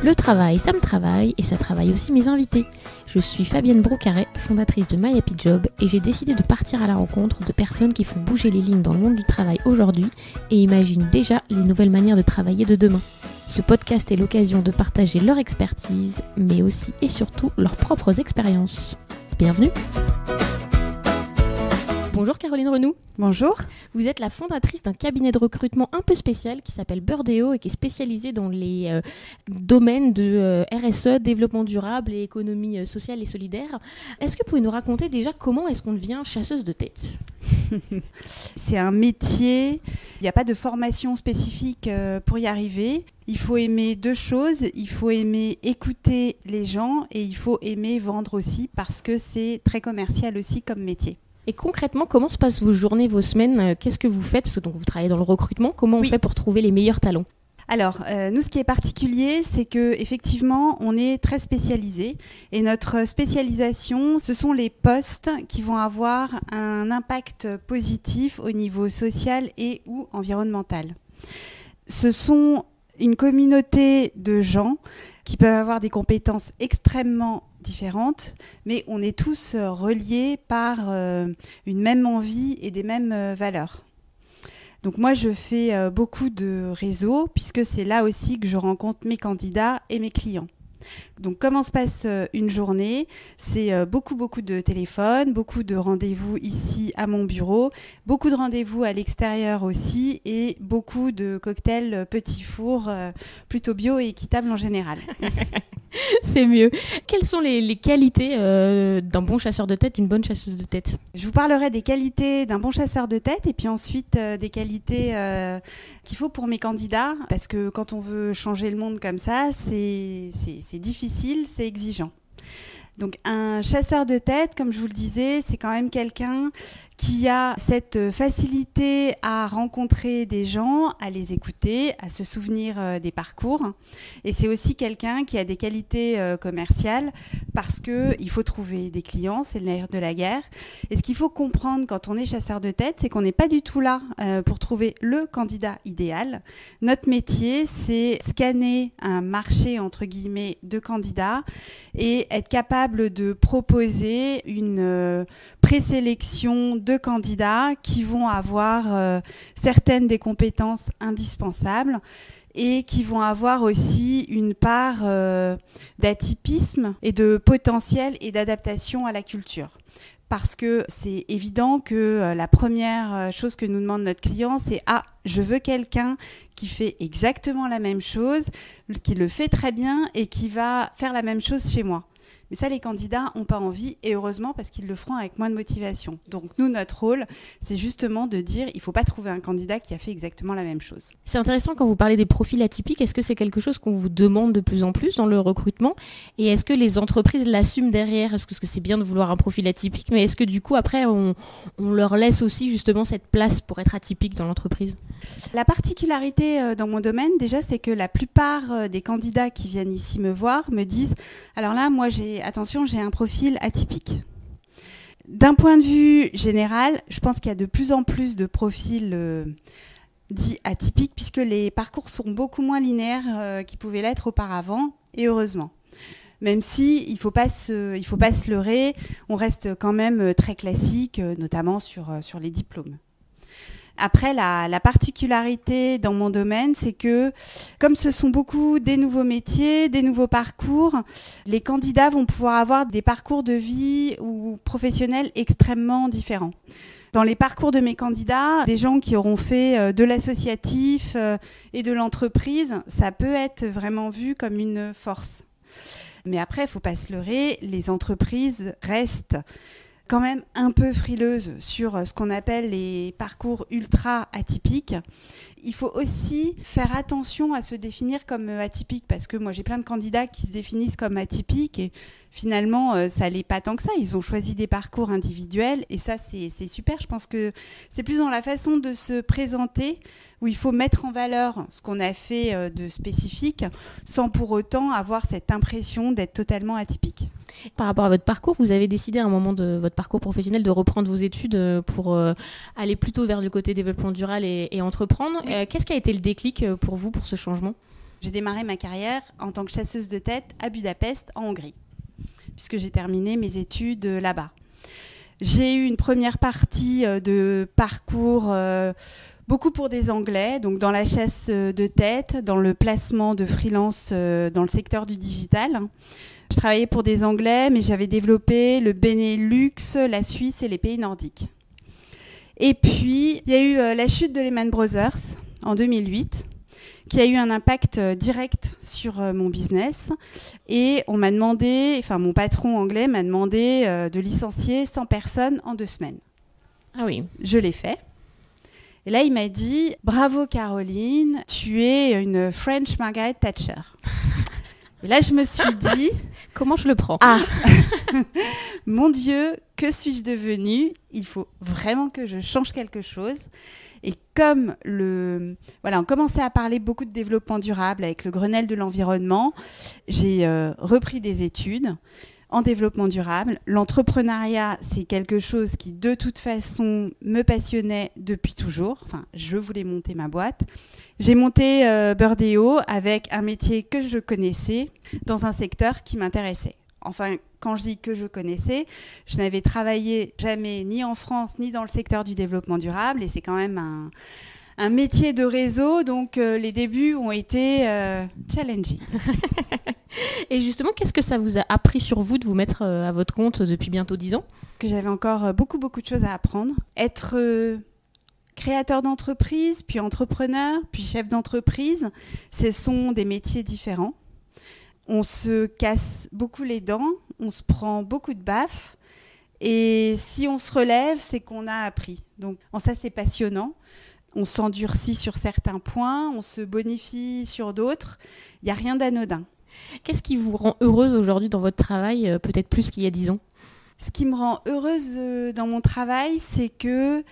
Le travail, ça me travaille et ça travaille aussi mes invités. Je suis Fabienne Broucaret, fondatrice de My Happy Job et j'ai décidé de partir à la rencontre de personnes qui font bouger les lignes dans le monde du travail aujourd'hui et imaginent déjà les nouvelles manières de travailler de demain. Ce podcast est l'occasion de partager leur expertise, mais aussi et surtout leurs propres expériences. Bienvenue! Bonjour Caroline Renoux. Bonjour. Vous êtes la fondatrice d'un cabinet de recrutement un peu spécial qui s'appelle Birdeo et qui est spécialisé dans les domaines de RSE, développement durable et économie sociale et solidaire. Est-ce que vous pouvez nous raconter déjà comment est-ce qu'on devient chasseuse de tête ? C'est un métier, il n'y a pas de formation spécifique pour y arriver. Il faut aimer deux choses, il faut aimer écouter les gens et il faut aimer vendre aussi parce que c'est très commercial aussi comme métier. Et concrètement, comment se passent vos journées, vos semaines ? Qu'est-ce que vous faites ? Parce que donc, vous travaillez dans le recrutement. Comment on fait pour trouver les meilleurs talents ? Alors, nous, ce qui est particulier, c'est qu'effectivement, on est très spécialisé. Et notre spécialisation, ce sont les postes qui vont avoir un impact positif au niveau social et ou environnemental. Ce sont une communauté de gens qui peuvent avoir des compétences extrêmement différentes, mais on est tous reliés par une même envie et des mêmes valeurs. Donc moi, je fais beaucoup de réseaux, puisque c'est là aussi que je rencontre mes candidats et mes clients. Donc comment se passe une journée ? C'est beaucoup de téléphones, beaucoup de rendez-vous ici à mon bureau, beaucoup de rendez-vous à l'extérieur aussi et beaucoup de cocktails petits fours plutôt bio et équitables en général. C'est mieux. Quelles sont les qualités d'un bon chasseur de tête, d'une bonne chasseuse de tête ? Je vous parlerai des qualités d'un bon chasseur de tête et puis ensuite des qualités qu'il faut pour mes candidats parce que quand on veut changer le monde comme ça, c'est difficile, c'est exigeant. Donc un chasseur de tête, comme je vous le disais, c'est quand même quelqu'un qui a cette facilité à rencontrer des gens, à les écouter, à se souvenir des parcours. Et c'est aussi quelqu'un qui a des qualités commerciales parce qu'il faut trouver des clients, c'est le nerf de la guerre. Et ce qu'il faut comprendre quand on est chasseur de tête, c'est qu'on n'est pas du tout là pour trouver le candidat idéal. Notre métier, c'est scanner un marché, entre guillemets, de candidats et être capable de proposer une présélection de candidats qui vont avoir certaines des compétences indispensables et qui vont avoir aussi une part d'atypisme et de potentiel et d'adaptation à la culture. Parce que c'est évident que la première chose que nous demande notre client, c'est « Ah, je veux quelqu'un qui fait exactement la même chose, qui le fait très bien et qui va faire la même chose chez moi. » Mais ça, les candidats n'ont pas envie, et heureusement, parce qu'ils le feront avec moins de motivation. Donc nous, notre rôle, c'est justement de dire il ne faut pas trouver un candidat qui a fait exactement la même chose. C'est intéressant quand vous parlez des profils atypiques. Est-ce que c'est quelque chose qu'on vous demande de plus en plus dans le recrutement ? Et est-ce que les entreprises l'assument derrière ? Est-ce que c'est bien de vouloir un profil atypique ? Mais est-ce que du coup, après, on leur laisse aussi justement cette place pour être atypique dans l'entreprise ? La particularité dans mon domaine, déjà, c'est que la plupart des candidats qui viennent ici me voir me disent « Alors là, moi, j'ai un profil atypique. » D'un point de vue général, je pense qu'il y a de plus en plus de profils dits atypiques puisque les parcours sont beaucoup moins linéaires qu'ils pouvaient l'être auparavant, et heureusement. Même si il faut pas se leurrer, on reste quand même très classique, notamment sur les diplômes. Après, la particularité dans mon domaine, c'est que comme ce sont beaucoup des nouveaux métiers, des nouveaux parcours, les candidats vont pouvoir avoir des parcours de vie ou professionnels extrêmement différents. Dans les parcours de mes candidats, des gens qui auront fait de l'associatif et de l'entreprise, ça peut être vraiment vu comme une force. Mais après, il ne faut pas se leurrer, les entreprises restent quand même un peu frileuse sur ce qu'on appelle les parcours ultra atypiques. Il faut aussi faire attention à se définir comme atypique parce que moi j'ai plein de candidats qui se définissent comme atypiques et finalement ça l'est pas tant que ça. Ils ont choisi des parcours individuels et ça c'est super. Je pense que c'est plus dans la façon de se présenter où il faut mettre en valeur ce qu'on a fait de spécifique sans pour autant avoir cette impression d'être totalement atypique. Par rapport à votre parcours, vous avez décidé à un moment de votre parcours professionnel de reprendre vos études pour aller plutôt vers le côté développement durable et entreprendre. Oui. Qu'est-ce qui a été le déclic pour vous pour ce changement ? J'ai démarré ma carrière en tant que chasseuse de tête à Budapest, en Hongrie, puisque j'ai terminé mes études là-bas. J'ai eu une première partie de parcours beaucoup pour des Anglais, donc dans la chasse de tête, dans le placement de freelance dans le secteur du digital. Je travaillais pour des Anglais, mais j'avais développé le Benelux, la Suisse et les pays nordiques. Et puis, il y a eu la chute de Lehman Brothers en 2008, qui a eu un impact direct sur mon business. Et on m'a demandé, enfin mon patron anglais m'a demandé de licencier 100 personnes en 2 semaines. Ah oui. Je l'ai fait. Et là, il m'a dit « Bravo Caroline, tu es une French Margaret Thatcher ». Et là, je me suis dit... Comment je le prends ? Ah, mon Dieu, que suis-je devenue ? Il faut vraiment que je change quelque chose. Et comme on commençait à parler beaucoup de développement durable avec le Grenelle de l'environnement, j'ai repris des études en développement durable. L'entrepreneuriat, c'est quelque chose qui, de toute façon, me passionnait depuis toujours. Enfin, je voulais monter ma boîte. J'ai monté Birdeo avec un métier que je connaissais dans un secteur qui m'intéressait. Enfin, quand je dis que je connaissais, je n'avais travaillé jamais ni en France ni dans le secteur du développement durable. Et c'est quand même un métier de réseau, donc les débuts ont été challenging. Et justement, qu'est-ce que ça vous a appris sur vous de vous mettre à votre compte depuis bientôt 10 ans ? Que j'avais encore beaucoup de choses à apprendre. Être créateur d'entreprise, puis entrepreneur, puis chef d'entreprise, ce sont des métiers différents. On se casse beaucoup les dents, on se prend beaucoup de baffes. Et si on se relève, c'est qu'on a appris. Donc ça, c'est passionnant. On s'endurcit sur certains points, on se bonifie sur d'autres. Il n'y a rien d'anodin. Qu'est-ce qui vous rend heureuse aujourd'hui dans votre travail, peut-être plus qu'il y a 10 ans ? Ce qui me rend heureuse dans mon travail, c'est que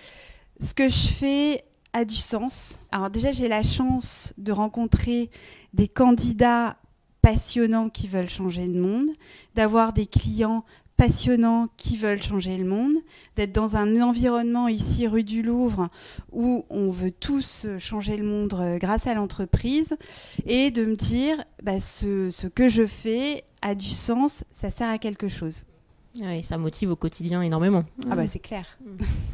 ce que je fais a du sens. Alors déjà, j'ai la chance de rencontrer des candidats passionnants qui veulent changer le monde, d'avoir des clients passionnants qui veulent changer le monde, d'être dans un environnement ici rue du Louvre où on veut tous changer le monde grâce à l'entreprise et de me dire ce que je fais a du sens, ça sert à quelque chose. Oui, ça motive au quotidien énormément. Ah bah c'est clair.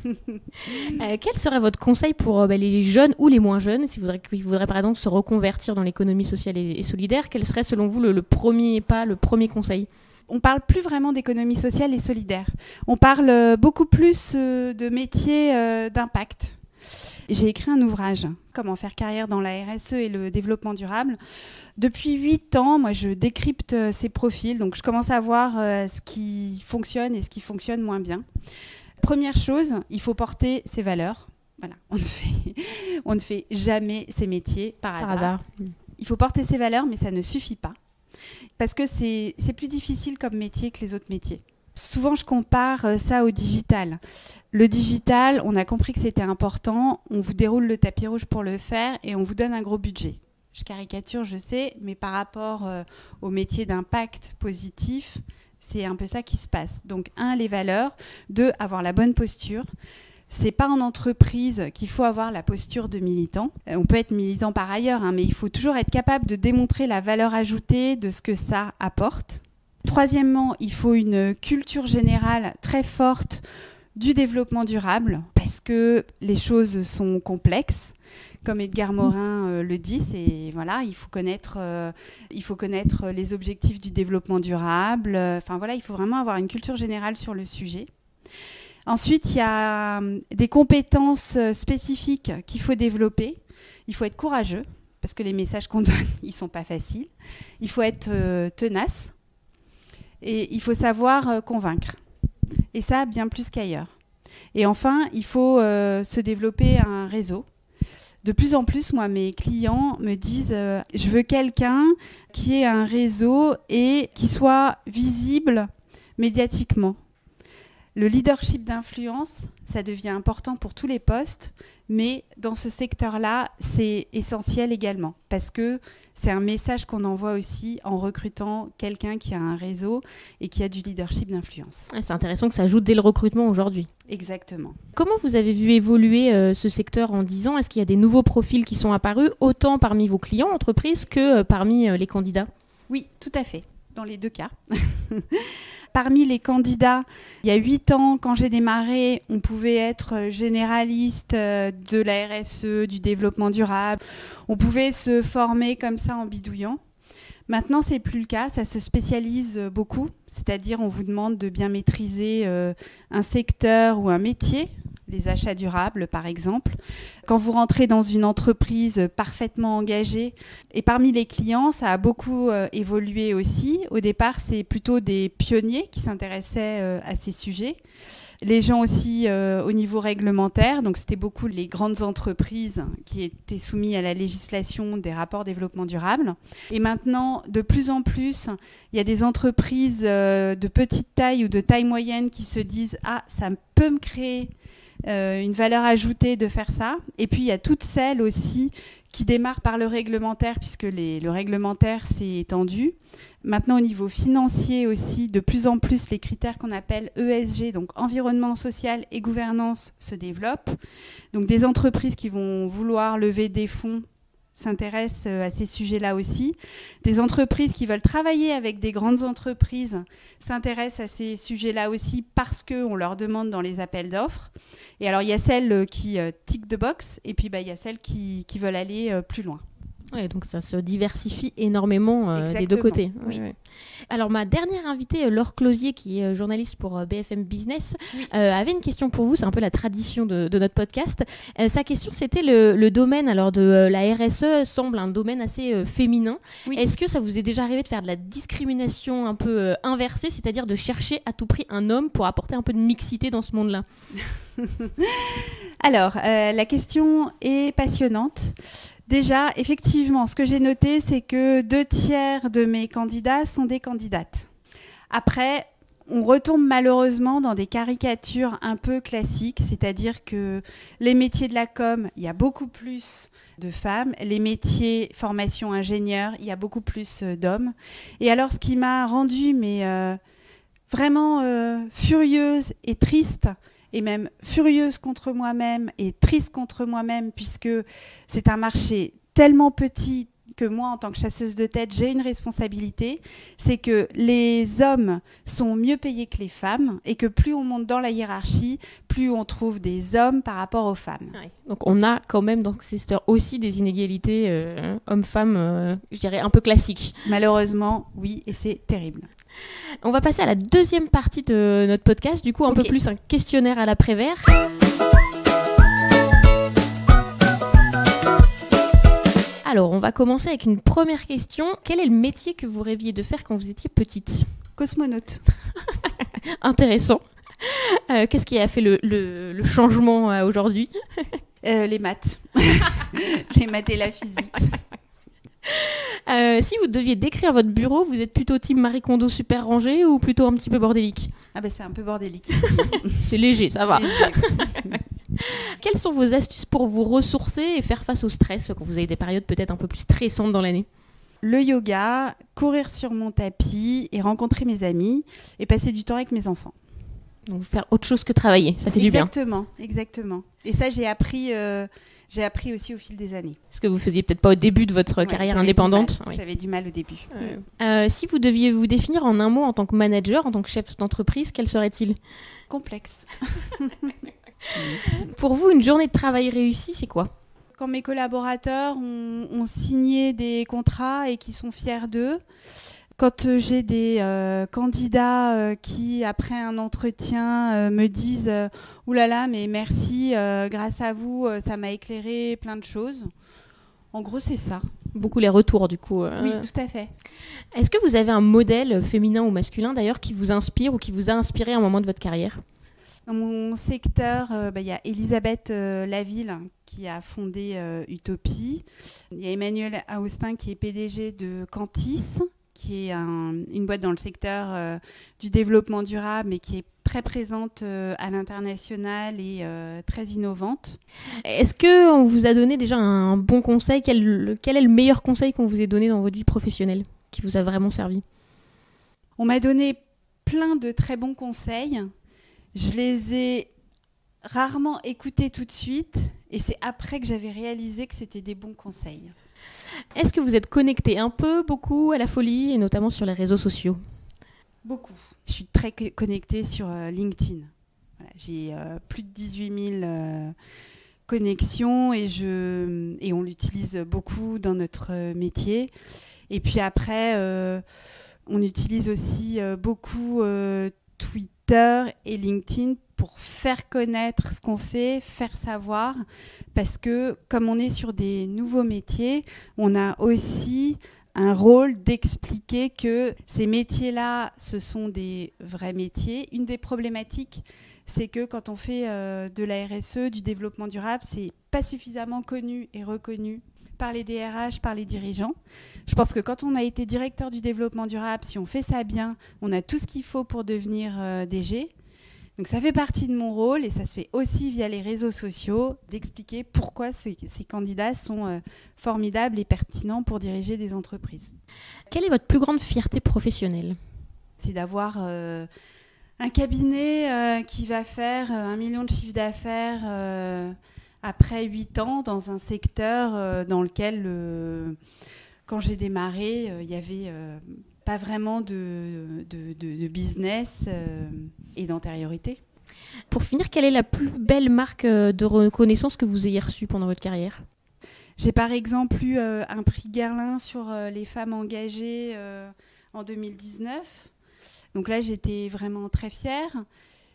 Quel serait votre conseil pour les jeunes ou les moins jeunes, qui voudraient par exemple se reconvertir dans l'économie sociale et solidaire ? Quel serait selon vous le premier pas, le premier conseil ? On parle plus vraiment d'économie sociale et solidaire. On parle beaucoup plus de métiers d'impact. J'ai écrit un ouvrage, Comment faire carrière dans la RSE et le développement durable. Depuis 8 ans, moi, je décrypte ces profils. Donc, je commence à voir ce qui fonctionne et ce qui fonctionne moins bien. Première chose, il faut porter ses valeurs. Voilà, on ne fait jamais ces métiers par hasard. Il faut porter ses valeurs, mais ça ne suffit pas. Parce que c'est plus difficile comme métier que les autres métiers. Souvent, je compare ça au digital. Le digital, on a compris que c'était important. On vous déroule le tapis rouge pour le faire et on vous donne un gros budget. Je caricature, je sais, mais par rapport au métier d'impact positif, c'est un peu ça qui se passe. Donc, 1, les valeurs. 2, avoir la bonne posture. C'est pas en entreprise qu'il faut avoir la posture de militant. On peut être militant par ailleurs, mais il faut toujours être capable de démontrer la valeur ajoutée de ce que ça apporte. Troisièmement, il faut une culture générale très forte du développement durable parce que les choses sont complexes. Comme Edgar Morin le dit, il faut connaître les objectifs du développement durable. Il faut vraiment avoir une culture générale sur le sujet. Ensuite, il y a des compétences spécifiques qu'il faut développer. Il faut être courageux, parce que les messages qu'on donne, ils ne sont pas faciles. Il faut être tenace. Et il faut savoir convaincre. Et ça, bien plus qu'ailleurs. Et enfin, il faut se développer un réseau. De plus en plus, moi, mes clients me disent je veux quelqu'un qui ait un réseau et qui soit visible médiatiquement. Le leadership d'influence, ça devient important pour tous les postes, mais dans ce secteur-là, c'est essentiel également parce que c'est un message qu'on envoie aussi en recrutant quelqu'un qui a un réseau et qui a du leadership d'influence. C'est intéressant que ça joue dès le recrutement aujourd'hui. Exactement. Comment vous avez vu évoluer ce secteur en 10 ans ? Est-ce qu'il y a des nouveaux profils qui sont apparus, autant parmi vos clients entreprises que parmi les candidats ? Oui, tout à fait, dans les deux cas. Parmi les candidats, il y a 8 ans, quand j'ai démarré, on pouvait être généraliste de la RSE, du développement durable. On pouvait se former comme ça en bidouillant. Maintenant, c'est plus le cas, ça se spécialise beaucoup. C'est-à-dire, on vous demande de bien maîtriser un secteur ou un métier, les achats durables par exemple. Quand vous rentrez dans une entreprise parfaitement engagée, et parmi les clients, ça a beaucoup évolué aussi. Au départ, c'est plutôt des pionniers qui s'intéressaient à ces sujets. Les gens aussi au niveau réglementaire, donc c'était beaucoup les grandes entreprises qui étaient soumises à la législation des rapports développement durable. Et maintenant, de plus en plus, il y a des entreprises de petite taille ou de taille moyenne qui se disent « Ah, ça peut me créer une valeur ajoutée de faire ça ». Et puis, il y a toutes celles aussi qui démarrent par le réglementaire, puisque le réglementaire s'est étendu. Maintenant, au niveau financier aussi, de plus en plus, les critères qu'on appelle ESG, donc environnement, social et gouvernance, se développent. Donc, des entreprises qui vont vouloir lever des fonds s'intéressent à ces sujets-là aussi. Des entreprises qui veulent travailler avec des grandes entreprises s'intéressent à ces sujets-là aussi parce qu'on leur demande dans les appels d'offres. Et alors, il y a celles qui tick the box et puis il y a celles qui veulent aller plus loin. Ouais, donc ça se diversifie énormément des deux côtés. Oui. Ouais. Alors ma dernière invitée, Laure Closier, qui est journaliste pour BFM Business, avait une question pour vous. C'est un peu la tradition de notre podcast. Sa question, c'était le domaine alors de la RSE semble un domaine assez féminin. Oui. Est-ce que ça vous est déjà arrivé de faire de la discrimination un peu inversée, c'est-à-dire de chercher à tout prix un homme pour apporter un peu de mixité dans ce monde-là ? Alors, la question est passionnante. Déjà, effectivement, ce que j'ai noté, c'est que 2/3 de mes candidats sont des candidates. Après, on retombe malheureusement dans des caricatures un peu classiques, c'est-à-dire que les métiers de la com, il y a beaucoup plus de femmes. Les métiers formation ingénieur, il y a beaucoup plus d'hommes. Et alors, ce qui m'a rendue vraiment furieuse et triste, et même furieuse contre moi-même et triste contre moi-même, puisque c'est un marché tellement petit que moi, en tant que chasseuse de tête, j'ai une responsabilité, c'est que les hommes sont mieux payés que les femmes et que plus on monte dans la hiérarchie, plus on trouve des hommes par rapport aux femmes. Ouais. Donc on a quand même dans ces secteurs aussi des inégalités hommes-femmes, je dirais un peu classiques. Malheureusement, oui, et c'est terrible. On va passer à la deuxième partie de notre podcast, du coup un peu plus un questionnaire à la Prévert. Alors, on va commencer avec une première question. Quel est le métier que vous rêviez de faire quand vous étiez petite ? Cosmonaute. Intéressant. Qu'est-ce qui a fait le changement aujourd'hui ? Les maths. Les maths et la physique. Si vous deviez décrire votre bureau, vous êtes plutôt team Marie Kondo super rangé ou plutôt un petit peu bordélique ? Ah c'est un peu bordélique. C'est léger, ça va. Léger. Quelles sont vos astuces pour vous ressourcer et faire face au stress quand vous avez des périodes peut-être un peu plus stressantes dans l'année ? Le yoga, courir sur mon tapis et rencontrer mes amis et passer du temps avec mes enfants. Donc faire autre chose que travailler, ça fait du bien. Exactement. Et ça, j'ai appris aussi au fil des années. Ce que vous faisiez peut-être pas au début de votre carrière indépendante. J'avais du mal au début. Si vous deviez vous définir en un mot en tant que manager, en tant que chef d'entreprise, quel serait-il ? Complexe. Pour vous, une journée de travail réussie, c'est quoi ? Quand mes collaborateurs ont signé des contrats et qui sont fiers d'eux, quand j'ai des candidats qui, après un entretien, me disent « Oulala, mais merci, grâce à vous, ça m'a éclairé plein de choses ». En gros, c'est ça. Beaucoup les retours, du coup. Oui, tout à fait. Est-ce que vous avez un modèle féminin ou masculin, d'ailleurs, qui vous inspire ou qui vous a inspiré à un moment de votre carrière ? Dans mon secteur, y a Elisabeth Laville qui a fondé Utopie. Il y a Emmanuel Austin qui est PDG de Cantis, qui est une boîte dans le secteur du développement durable, mais qui est très présente à l'international et très innovante. Est-ce qu'on vous a donné déjà un bon conseil ? Quel est le meilleur conseil qu'on vous ait donné dans votre vie professionnelle, qui vous a vraiment servi ? On m'a donné plein de très bons conseils. Je les ai rarement écoutés tout de suite et c'est après que j'avais réalisé que c'était des bons conseils. Est-ce que vous êtes connecté un peu, beaucoup à la folie, et notamment sur les réseaux sociaux ? Beaucoup. Je suis très connectée sur LinkedIn. Voilà, j'ai plus de 18 000 connexions et on l'utilise beaucoup dans notre métier. Et puis après, on utilise aussi beaucoup Twitter et LinkedIn pour faire connaître ce qu'on fait, faire savoir, parce que comme on est sur des nouveaux métiers, on a aussi un rôle d'expliquer que ces métiers-là, ce sont des vrais métiers. Une des problématiques, c'est que quand on fait de la RSE, du développement durable, c'est pas suffisamment connu et reconnu par les DRH, par les dirigeants. Je pense que quand on a été directeur du développement durable, si on fait ça bien, on a tout ce qu'il faut pour devenir DG. Donc ça fait partie de mon rôle et ça se fait aussi via les réseaux sociaux d'expliquer pourquoi ces candidats sont formidables et pertinents pour diriger des entreprises. Quelle est votre plus grande fierté professionnelle ? C'est d'avoir un cabinet qui va faire 1 million de chiffre d'affaires après 8 ans dans un secteur dans lequel, quand j'ai démarré, il n'y avait pas vraiment de business et d'antériorité. Pour finir, quelle est la plus belle marque de reconnaissance que vous ayez reçue pendant votre carrière ? J'ai par exemple eu un prix Guerlain sur les femmes engagées en 2019. Donc là, j'étais vraiment très fière.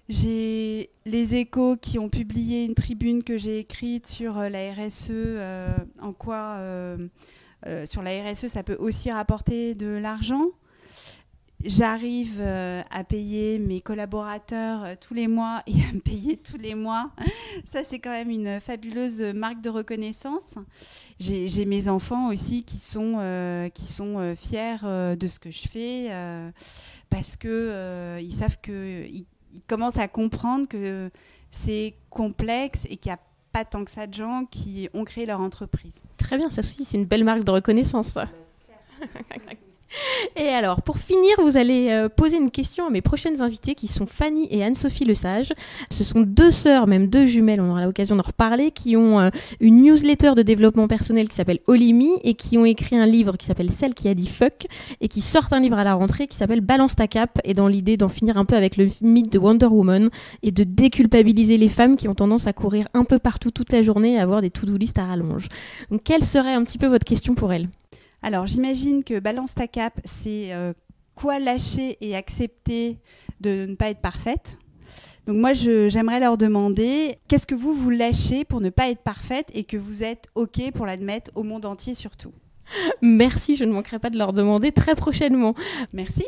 J'ai les Échos qui ont publié une tribune que j'ai écrite sur la RSE, en quoi sur la RSE, ça peut aussi rapporter de l'argent. J'arrive à payer mes collaborateurs tous les mois et à me payer tous les mois. Ça, c'est quand même une fabuleuse marque de reconnaissance. J'ai mes enfants aussi qui sont fiers de ce que je fais parce qu'ils savent qu'ils commencent à comprendre que c'est complexe et qu'il n'y a pas tant que ça de gens qui ont créé leur entreprise. Très bien, ça aussi, c'est une belle marque de reconnaissance, ça. Et alors, pour finir, vous allez poser une question à mes prochaines invitées qui sont Fanny et Anne-Sophie Lesage. Ce sont 2 sœurs, même 2 jumelles, on aura l'occasion d'en reparler, qui ont une newsletter de développement personnel qui s'appelle Olimi et qui ont écrit un livre qui s'appelle Celle qui a dit fuck et qui sortent un livre à la rentrée qui s'appelle Balance ta cape et dans l'idée d'en finir un peu avec le mythe de Wonder Woman et de déculpabiliser les femmes qui ont tendance à courir un peu partout toute la journée et à avoir des to-do list à rallonge. Donc, quelle serait un petit peu votre question pour elles ? Alors, j'imagine que balance ta cape, c'est quoi lâcher et accepter de ne pas être parfaite. Donc moi, j'aimerais leur demander qu'est-ce que vous lâchez pour ne pas être parfaite et que vous êtes OK pour l'admettre au monde entier surtout. Merci, je ne manquerai pas de leur demander très prochainement. Merci.